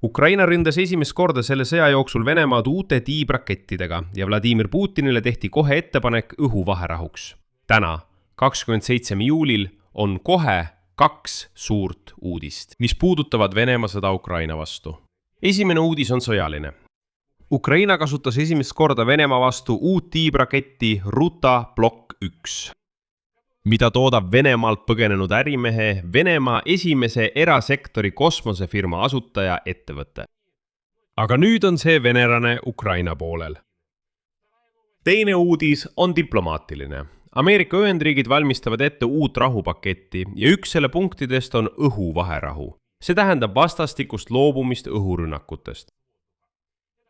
Ukraina ründas esimest korda selle sõja jooksul Venemaad uute tiibrakettidega ja Vladimir Putinile tehti kohe ettepanek õhuvaherahuks. Täna, 27. juulil, on kohe 2 suurt uudist, mis puudutavad Venemaa sõda Ukraina vastu. Esimene uudis on sõjaline. Ukraina kasutas esimest korda Venemaa vastu uut tiibraketti Ruta Block 1, mida toodab Venemaalt põgenenud ärimehe Venemaa esimese erasektori kosmosefirma asutaja ettevõte. Aga nüüd on see venerane Ukraina poolel. Teine uudis on diplomaatiline. Ameerika Ühendriigid valmistavad ette uut rahupaketti ja üks selle punktidest on õhuvaherahu. See tähendab vastastikust loobumist õhurünnakutest.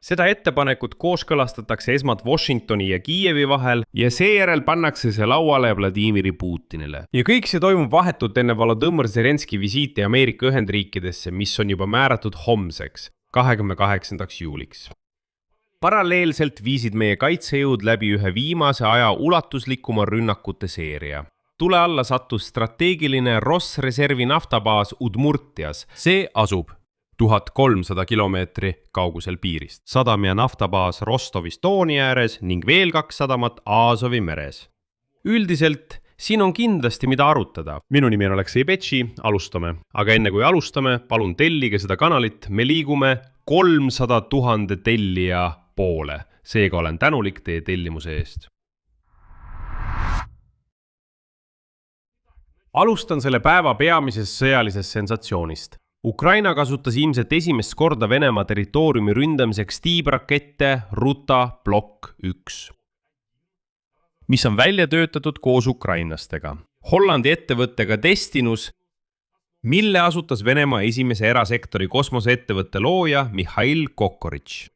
Seda ettepanekut kooskõlastatakse esmalt Washingtoni ja Kiievi vahel ja seejärel pannakse see lauale Vladimir Putinile. Ja kõik see toimub vahetult enne Volodõmõr Zelenski visiiti Ameerika Ühendriikidesse, mis on juba määratud homseks, 28. juuliks. Paralleelselt viisid meie kaitsejõud läbi ühe viimase aja ulatuslikuma rünnakute seeria. Tule alla sattus strateegiline Rossreservi naftabaas Udmurtias. See asub 1300 kilomeetri kaugusel piirist. Sadam ja naftabaas Rostovis Dooni ääres ning veel 2 sadamat Aasovi meres. Üldiselt siin on kindlasti mida arutada. Minu nimi on Aleksei Betši, alustame. Aga enne kui alustame, palun tellige seda kanalit. Me liigume 300 000 tellija poole. Seega olen tänulik teie tellimuse eest. Alustan selle päeva peamisest sõjalisest sensatsioonist. Ukraina kasutas ilmselt esimest korda Venemaa territooriumi ründamiseks tiibrakette Ruta Block 1, mis on välja töötatud koos ukrainlastega. Hollandi ettevõttega Destinus, mille asutas Venemaa esimese erasektori kosmoseettevõtte looja Mihhail Kokoritš.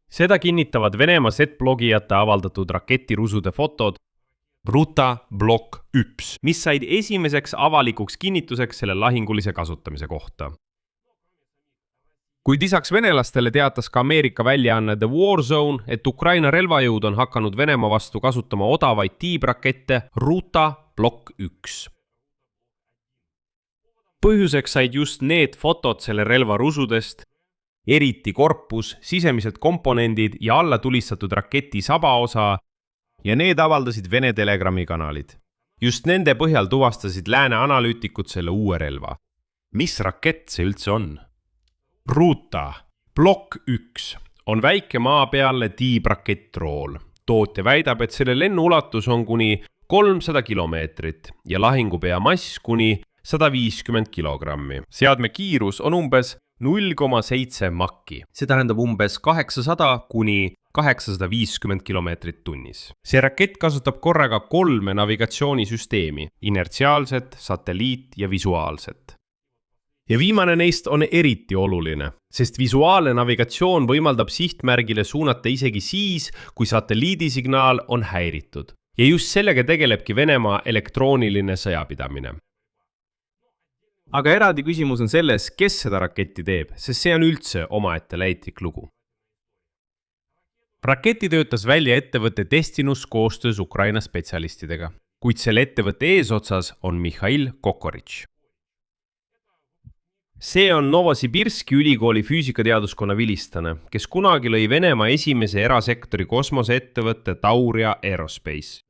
Seda kinnitavad Venemaa setblogijate avaldatud raketirusude fotod Ruta Block 1, mis said esimeseks avalikuks kinnituseks selle lahingulise kasutamise kohta. Kuid lisaks venelastele teatas ka Ameerika väljaanne The Warzone, et Ukraina relvajõud on hakanud Venemaa vastu kasutama odavaid tiibrakette Ruta Block 1. Põhjuseks said just need fotod selle relva rusudest, eriti korpus, sisemised komponendid ja alla tulistatud raketi sabaosa, ja need avaldasid Vene Telegrami kanalid. Just nende põhjal tuvastasid lääne analüütikud selle uue relva. Mis rakett see üldse on? Ruta Block 1 on väike maapealne tiibrakettrool. Tootja väidab, et selle lennu ulatus on kuni 300 kilomeetrit ja lahingupea mass kuni 150 kilogrammi. Seadme kiirus on umbes 0,7 Machi. See tähendab umbes 800 kuni 850 kilomeetrit tunnis. See rakett kasutab korraga 3 navigatsioonisüsteemi, inertsiaalset, satelliit ja visuaalset. Ja viimane neist on eriti oluline, sest visuaalne navigatsioon võimaldab sihtmärgile suunata isegi siis, kui satelliidisignaal on häiritud. Ja just sellega tegelebki Venemaa elektrooniline sõjapidamine. Aga eraldi küsimus on selles, kes seda raketti teeb, sest see on üldse omaette läitlik lugu. Raketi töötas välja ettevõtte Destinus koostöös Ukraina spetsialistidega, kuid selle ettevõtte eesotsas on Mihhail Kokoritš. See on Novosibirski ülikooli füüsikateaduskonna vilistane, kes kunagi lõi Venemaa esimese erasektori kosmoseettevõtte Tauria Aerospace.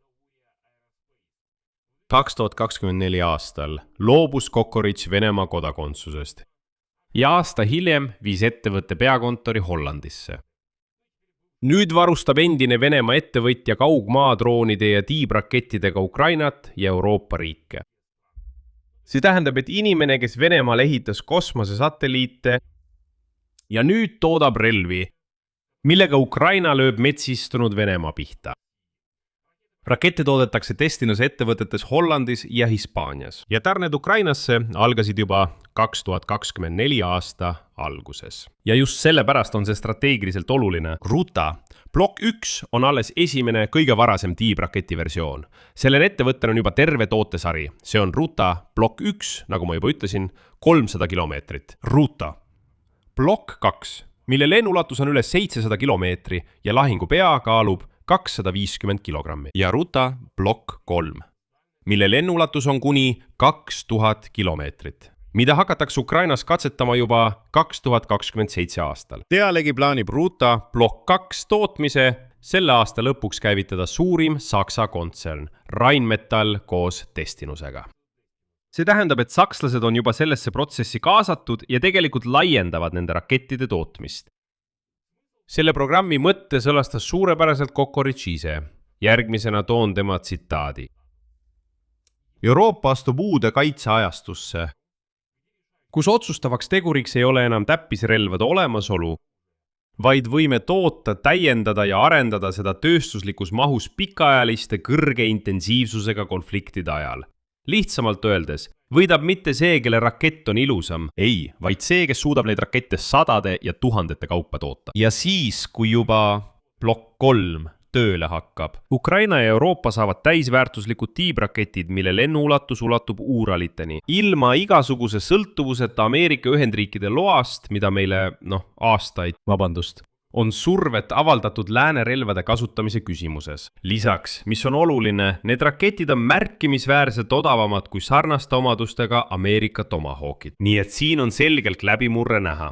2024 aastal loobus Kokoritš Venemaa kodakondsusest ja aasta hiljem viis ettevõtte peakontori Hollandisse. Nüüd varustab endine Venemaa ettevõtja kaugmaadroonide ja tiibrakettidega Ukrainat ja Euroopa riike. See tähendab, et inimene, kes Venemaal ehitas kosmosesatelliite ja nüüd toodab relvi, millega Ukraina lööb metsistunud Venemaa pihta. Rakette toodetakse Destinus ettevõtetes Hollandis ja Hispaanias ja tarned Ukrainasse algasid juba 2024 aasta alguses. Ja just sellepärast on see strateegiliselt oluline. Ruta Block 1 on alles esimene kõige varasem tiibraketi versioon. Sellel ettevõttel on juba terve tootesari. See on Ruta Block 1, nagu ma juba ütlesin, 300 kilomeetrit. Ruta Block 2, mille lennulatus on üle 700 kilomeetri ja lahingupea kaalub 250 kilogrammi. Ja Ruta Block 3, mille lennulatus on kuni 2000 kilomeetrit. mida hakatakse Ukrainas katsetama juba 2027 aastal. Pealegi plaanib Ruta Block 2 tootmise selle aasta lõpuks käivitada suurim Saksa kontsern Rheinmetall koos Testinusega. See tähendab, et sakslased on juba sellesse protsessi kaasatud ja tegelikult laiendavad nende rakettide tootmist. Selle programmi mõtte sõlastas suurepäraselt Kokoric ise. Järgmisena toon tema tsitaadi. Euroopa astub uude kaitseajastusse, kus otsustavaks teguriks ei ole enam täppisrelvade olemasolu, vaid võime toota, täiendada ja arendada seda tööstuslikus mahus pikaajaliste kõrge intensiivsusega konfliktide ajal. Lihtsamalt öeldes, võidab mitte see, kelle rakett on ilusam, ei, vaid see, kes suudab neid rakette sadade ja tuhandete kaupa toota. Ja siis, kui juba Block 3 tööle hakkab, Ukraina ja Euroopa saavad täisväärtuslikud tiibraketid, mille lennuulatus ulatub Uuraliteni. Ilma igasuguse sõltuvuseta Ameerika Ühendriikide loast, mida meile, aastaid, on survet avaldatud läänerelvade kasutamise küsimuses. Lisaks, mis on oluline, need raketid on märkimisväärselt odavamad kui sarnaste omadustega Ameerika Tomahawkid. Nii et siin on selgelt läbimurre näha.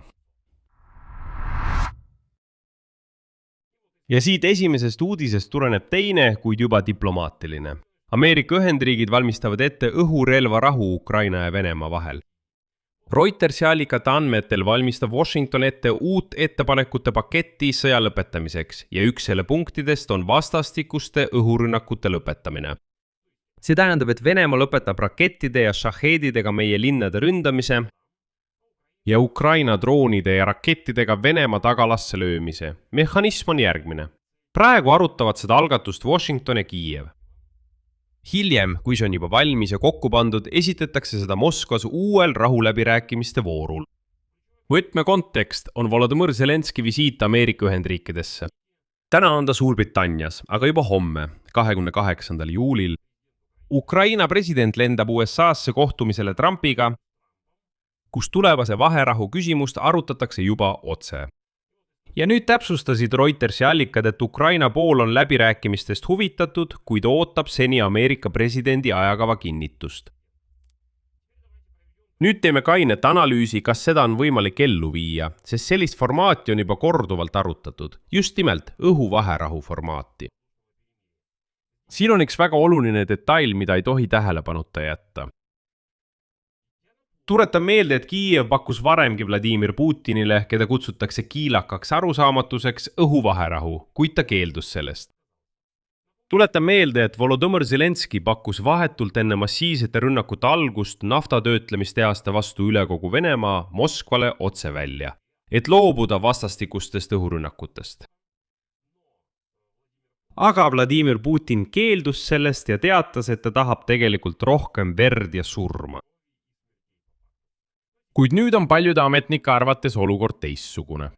Ja siit esimesest uudisest tuleneb teine, kuid juba diplomaatiline. Ameerika Ühendriigid valmistavad ette õhurelvarahu Ukraina ja Venemaa vahel. Reutersi allikate andmetel valmistab Washington ette uut ettepanekute paketti sõja lõpetamiseks ja üks selle punktidest on vastastikuste õhurünnakute lõpetamine. See tähendab, et Venemaa lõpetab rakettide ja šahheedidega meie linnade ründamise ja Ukraina droonide ja rakettidega Venemaa tagalasse löömise. Mehhanism on järgmine. Praegu arutavad seda algatust Washington ja Kiiev. Hiljem, kui see on juba valmis ja kokku pandud, esitatakse seda Moskvas uuel rahuläbirääkimiste voorul. Võtmekontekst on Volodõmõr Zelenski visiit Ameerika Ühendriikidesse. Täna on ta Suurbritannias, aga juba homme, 28. juulil. Ukraina president lendab USA-sse kohtumisele Trumpiga, kus tulevase vaherahu küsimust arutatakse juba otse. Ja nüüd täpsustasid Reutersi allikad, et Ukraina pool on läbirääkimistest huvitatud, kuid ootab seni Ameerika presidendi ajakava kinnitust. Nüüd teeme kainet analüüsi, kas seda on võimalik ellu viia, sest sellist formaati on juba korduvalt arutatud, just nimelt õhuvaherahu formaati. Siin on üks väga oluline detail, mida ei tohi tähelepanuta jätta. Tuletan meelde, et Kiiev pakkus varemgi Vladimir Putinile, keda kutsutakse kiilakaks arusaamatuseks, õhuvaherahu, kuid ta keeldus sellest. Tuletan meelde, et Volodõmõr Zelenski pakkus vahetult enne massiivsete rünnakute algust naftatöötlemistehaste vastu üle kogu Venemaa Moskvale otse välja, et loobuda vastastikustest õhurünnakutest. Aga Vladimir Putin keeldus sellest ja teatas, et ta tahab tegelikult rohkem verd ja surma. Kuid nüüd on paljude ametnike arvates olukord teissugune.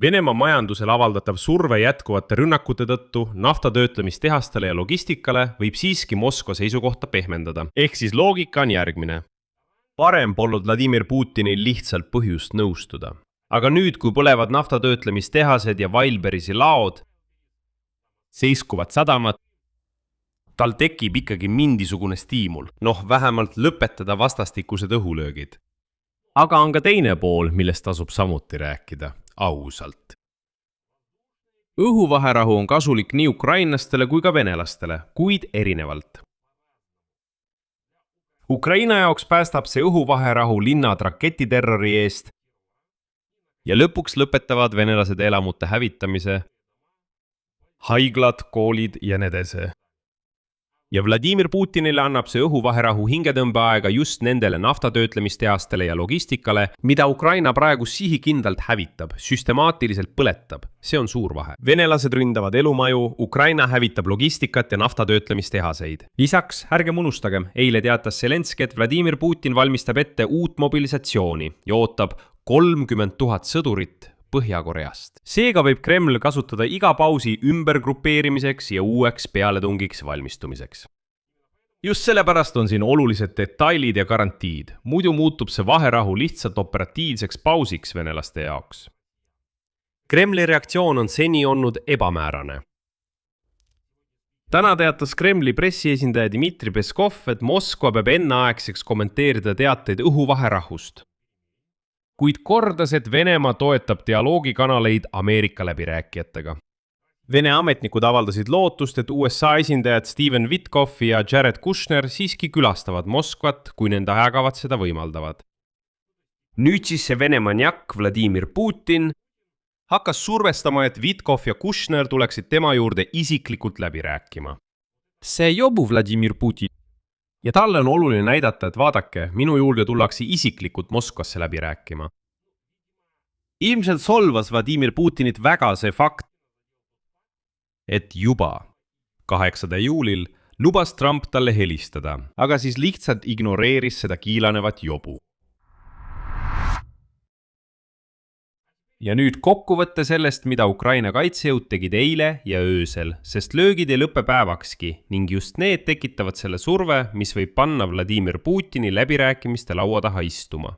Venemaa majandusel avaldatav surve jätkuvate rünnakute tõttu naftatöötlemistehastele ja logistikale võib siiski Moskva seisukohta pehmendada. Ehk siis loogika on järgmine. Varem polnud Vladimir Putinil lihtsalt põhjust nõustuda. Aga nüüd, kui põlevad naftatöötlemistehased ja Wildbergsi laod, seiskuvad sadamad, tal tekib ikkagi mingisugune stiimul. Vähemalt lõpetada vastastikused õhulöögid. Aga on ka teine pool, millest tasub samuti rääkida, ausalt. Õhuvaherahu on kasulik nii ukrainlastele kui ka venelastele, kuid erinevalt. Ukraina jaoks päästab see õhuvaherahu linnad raketiterrori eest ja lõpuks lõpetavad venelased elamute hävitamise, haiglad, koolid ja nedese. Ja Vladimir Putinile annab see õhuvaherahu hingetõmbeaega just nendele naftatöötlemistehastele ja logistikale, mida Ukraina praegu sihikindlalt hävitab, süstemaatiliselt põletab. See on suur vahe. Venelased ründavad elumaju, Ukraina hävitab logistikat ja naftatöötlemistehaseid. Lisaks, ärgem unustagem, eile teatas Zelenski, et Vladimir Putin valmistab ette uut mobilisatsiooni ja ootab 30 000 sõdurit Põhja-Koreast. Seega võib Kreml kasutada iga pausi ümbergrupeerimiseks ja uueks pealetungiks valmistumiseks. Just sellepärast on siin olulised detailid ja garantiid, muidu muutub see vaherahu lihtsalt operatiivseks pausiks venelaste jaoks. Kremli reaktsioon on seni olnud ebamäärane. täna teatas Kremli pressiesindaja Dmitri Peskov, et Moskva peab enneaegseks kommenteerida teateid õhuvaherahust. Kuid kordas, et Venemaa toetab dialoogikanaleid Ameerika läbirääkijatega. Vene ametnikud avaldasid lootust, et USA esindajad Steven Witkoff ja Jared Kushner siiski külastavad Moskvat, kui nende ajakavad seda võimaldavad. Nüüd siis see Vene maniak Vladimir Putin hakkas survestama, et Witkoff ja Kushner tuleksid tema juurde isiklikult läbi rääkima. See jobu Vladimir Putin. Ja talle on oluline näidata, et vaadake, minu juurde tullakse isiklikult Moskvasse läbi rääkima. Ilmselt solvas Vladimir Putinit väga see fakt, et juba 8. juulil lubas Trump talle helistada, aga siis lihtsalt ignoreeris seda kiilanevat jobu. Ja nüüd kokkuvõtte sellest, mida Ukraina kaitsejõud tegid eile ja öösel, sest löögid ei lõppe päevakski ning just need tekitavad selle surve, mis võib panna Vladimir Putini läbirääkimiste laua taha istuma.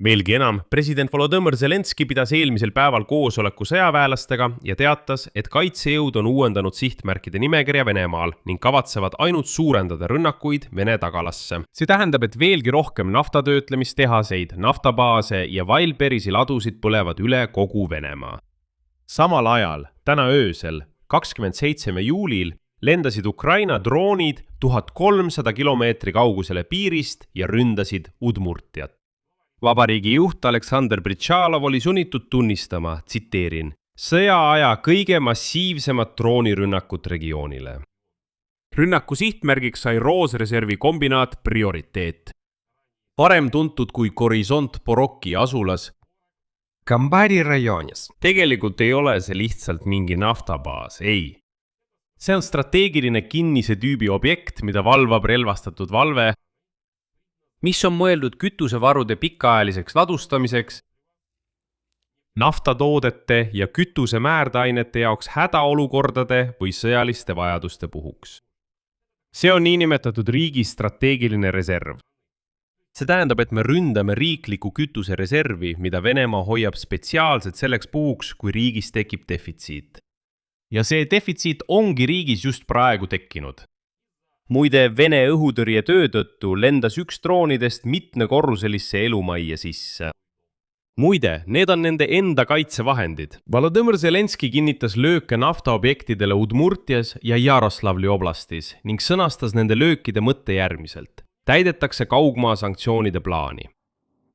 Veelgi enam, president Volodõmõr Zelenski pidas eelmisel päeval koosoleku sõjaväelastega ja teatas, et kaitsejõud on uuendanud sihtmärkide nimekirja Venemaal ning kavatsevad ainult suurendada rünnakuid Vene tagalasse. See tähendab, et veelgi rohkem naftatöötlemistehaseid, naftabaase ja Wildberrysi ladusid põlevad üle kogu Venemaa. Samal ajal, täna öösel, 27. juulil, lendasid Ukraina droonid 1300 kilomeetri kaugusele piirist ja ründasid Udmurtiat. Vabariigi juht Aleksandr Britšalov oli sunnitud tunnistama, tsiteerin, sõjaaja kõige massiivsemat droonirünnakut regioonile. Rünnaku sihtmärgiks sai Roosreservi kombinaat Prioriteet. Varem tuntud kui Korisont Poroki asulas Kambari rajoonis. Tegelikult ei ole see lihtsalt mingi naftabaas, ei. See on strateegiline kinnise tüübi objekt, mida valvab relvastatud valve, mis on mõeldud kütusevarude pikaajaliseks ladustamiseks, naftatoodete ja kütuse määrdeainete jaoks hädaolukordade või sõjaliste vajaduste puhuks. See on niinimetatud riigi strateegiline reserv. See tähendab, et me ründame riikliku kütuse reservi, mida Venemaa hoiab spetsiaalselt selleks puhuks, kui riigis tekib defitsiit. Ja see defitsiit ongi riigis just praegu tekkinud. Muide, Vene õhutõrje töö tõttu lendas üks droonidest mitmekorruselisse elumajja sisse. Muide, need on nende enda kaitsevahendid. Volodõmõr Zelenski kinnitas lööke naftaobjektidele Udmurtias ja Jaroslavli oblastis ning sõnastas nende löökide mõtte järgmiselt. Täidetakse kaugmaa sanktsioonide plaani.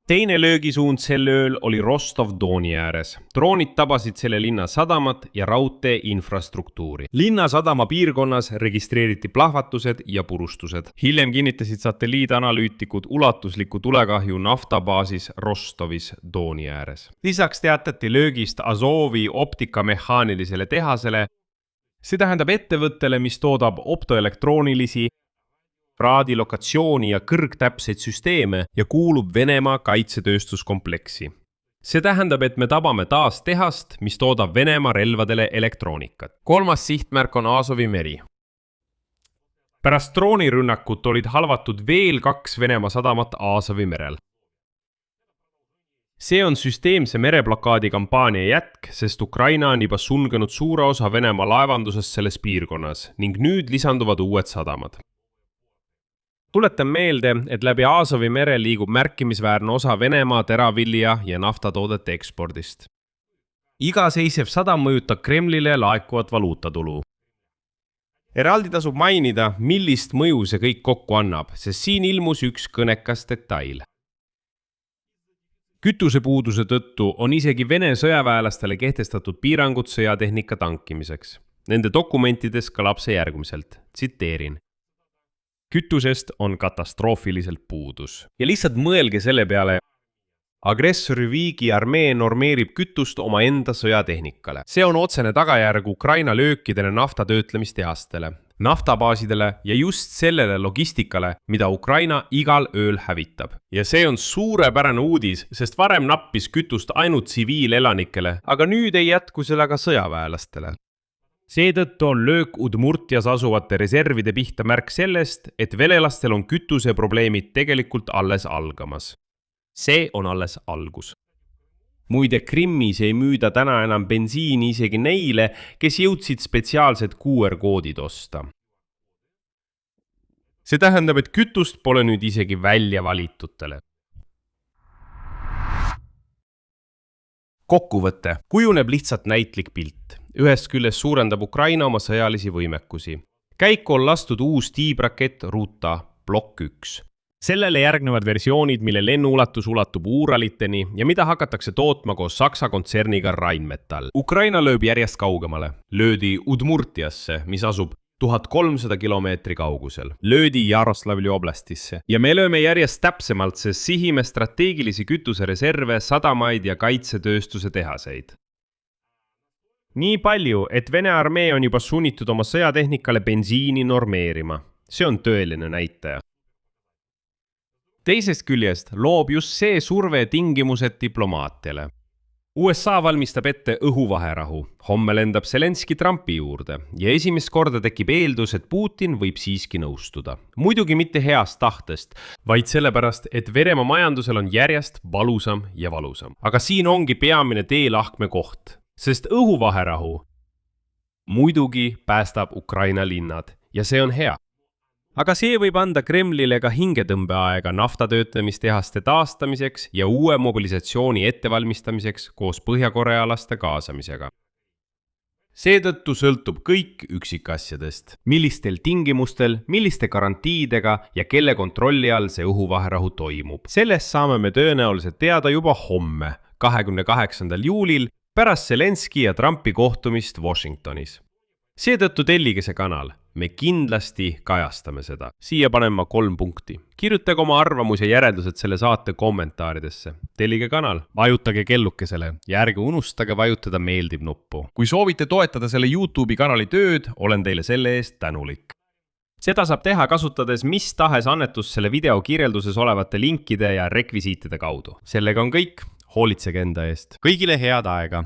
Teine löögisuund sel ööl oli Rostov-Doni ääres. Droonid tabasid selle linna sadamat ja raudtee infrastruktuuri. Linna sadama piirkonnas registreeriti plahvatused ja purustused. Hiljem kinnitasid satelliidanalüütikud ulatusliku tulekahju naftabaasis Rostovis Doni ääres. Lisaks teatati löögist Azovi optikamehaanilisele tehasele. See tähendab ettevõttele, mis toodab optoelektroonilisi, raadilokatsiooni ja kõrgtäpseid süsteeme ja kuulub Venemaa kaitsetööstuskompleksi. See tähendab, et me tabame taas tehast, mis toodab Venemaa relvadele elektroonikat. Kolmas sihtmärk on Azovi meri. Pärast droonirünnakut olid halvatud veel 2 Venemaa sadamat Azovi merel. See on süsteemse mereblokaadi kampaania jätk, sest Ukraina on juba sulgenud suure osa Venemaa laevandusest selles piirkonnas ning nüüd lisanduvad uued sadamad. Tuletan meelde, et läbi Azovi mere liigub märkimisväärne osa Venemaa teravilja ja naftatoodete ekspordist. Iga seisev sadam mõjutab Kremlile laekuvat valuutatulu. Eraldi tasub mainida, millist mõju see kõik kokku annab, sest siin ilmus üks kõnekas detail. Kütusepuuduse tõttu on isegi Vene sõjaväelastele kehtestatud piirangud sõjatehnika tankimiseks. Nende dokumentides kõlab see järgmiselt, tsiteerin. Kütusest on katastroofiliselt puudus. Ja lihtsalt mõelge selle peale, agressoriviigi armee normeerib kütust oma enda sõjatehnikale. See on otsene tagajärg Ukraina löökidele naftatöötlemistehastele, naftabaasidele ja just sellele logistikale, mida Ukraina igal ööl hävitab. Ja see on suurepärane uudis, sest varem nappis kütust ainult tsiviilelanikele, aga nüüd ei jätku seda ka sõjaväelastele. Seetõttu on löök Udmurtias asuvate reservide pihta märk sellest, et venelastel on kütuseprobleemid tegelikult alles algamas. See on alles algus. muide, Krimmis ei müüda täna enam bensiini isegi neile, kes jõudsid spetsiaalsed QR-koodid osta. See tähendab, et kütust pole nüüd isegi välja valitutele. Kokkuvõte. Kujuneb lihtsalt näitlik pilt. Ühest küljest suurendab Ukraina oma sõjalisi võimekusi. Käiku on lastud uus tiibrakett Ruta Block 1. Sellele järgnevad versioonid, mille lennuulatus ulatub Uuraliteni ja mida hakatakse tootma koos Saksa kontserniga Rheinmetall. Ukraina lööb järjest kaugemale. Löödi Udmurtiasse, mis asub 1300 kilomeetri kaugusel. Löödi Jaroslavli oblastisse. Ja me lööme järjest täpsemalt, sest sihime strateegilisi kütusereserve, sadamaid ja kaitsetööstuse tehaseid. Nii palju, et Vene armee on juba sunnitud oma sõjatehnikale bensiini normeerima. See on tõeline näitaja. Teisest küljest loob just see surve tingimused diplomaatiale. USA valmistab ette õhuvaherahu. Homme lendab Zelenski Trumpi juurde ja esimest korda tekib eeldus, et Putin võib siiski nõustuda. Muidugi mitte heast tahtest, vaid sellepärast, et Venemaa majandusel on järjest valusam ja valusam. Aga siin ongi peamine teelahkme koht, sest õhuvaherahu muidugi päästab Ukraina linnad ja see on hea. Aga see võib anda Kremlile ka hingetõmbeaega naftatöötlemistehaste taastamiseks ja uue mobilisatsiooni ettevalmistamiseks koos põhjakorealaste kaasamisega. Seetõttu sõltub kõik üksikasjadest, millistel tingimustel, milliste garantiidega ja kelle kontrolli all see õhuvaherahu toimub. Sellest saame me tõenäoliselt teada juba homme, 28. juulil, pärast Zelenski ja Trumpi kohtumist Washingtonis. Seetõttu tellige see kanal. Me kindlasti kajastame seda. Siia panen ma 3 punkti. Kirjutage oma arvamus ja järeldused selle saate kommentaaridesse. Tellige kanal, vajutage kellukesele ja ärge unustage vajutada meeldib nuppu. Kui soovite toetada selle YouTube'i kanali tööd, olen teile selle eest tänulik. Seda saab teha kasutades mis tahes annetust selle video kirjelduses olevate linkide ja rekvisiitide kaudu. Sellega on kõik. Hoolitsege enda eest. Kõigile head aega!